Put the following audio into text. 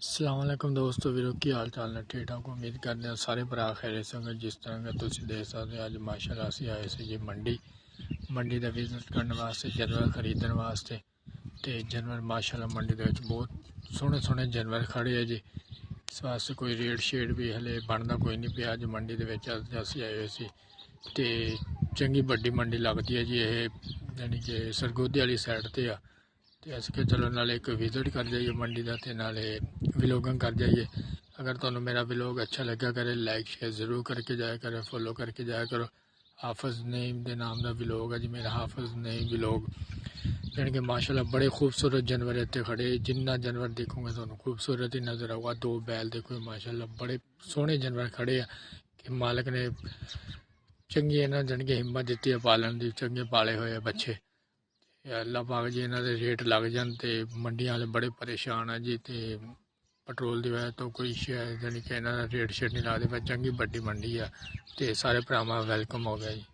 अस्सलाम वालेकुम दोस्तों वीरो की हाल चाल ने ठीक ठाक उम्मीद करते हैं सारे भरा खैरियत से होंगे। जिस तरह का तुम देख सकते अज माशाल्लाह असीं आए से जी मंडी का विजिट करने वास्ते जानवर खरीदने वास्ते। तो जानवर माशाल्लाह मंडी के बहुत सोहने सोहने जानवर खड़े है जी। इस वास्ते कोई रेट शेट भी हले बनता कोई नहीं पिया। अज मंडी के असीं आए हुए सी ते चंगी वड्डी मंडी लगती है जी। ये यानी कि सरगोधे वाली साइड ते आ। तो अस के चलो नाले एक विजिट कर जाइए मंडी का, तो नाले विलोगिंग कर जाइए। अगर तुहानू मेरा विलोग अच्छा लगा करे लाइक शेयर जरूर करके जाया करो, फॉलो करके जाया करो। हाफिज नईम के नाम का विलोग है जी मेरा, हाफिज नईम विलोग। यानी कि माशाल्लाह बड़े खूबसूरत जानवर इतने खड़े, जिन्ना जानवर देखोगे तो खूबसूरत ही नज़र आऊगा। दो बैल देखो माशाल्लाह बड़े सोहने जानवर खड़े हैं कि मालिक ने चंगी इन्होंने जानी कि हिम्मत दी है पालन की, चंगे पाले हुए बच्चे। अल्लाह पाक जी इन्हों के रेट लग जान तो मंडिया वाले बड़े परेशान है जी। तो पेट्रोल की वजह तो कोई जानी कि इन्हों रेट शेट नहीं लगते, पर चंगी वड्डी मंडी है। तो सारे भरावां वेलकम हो गया जी।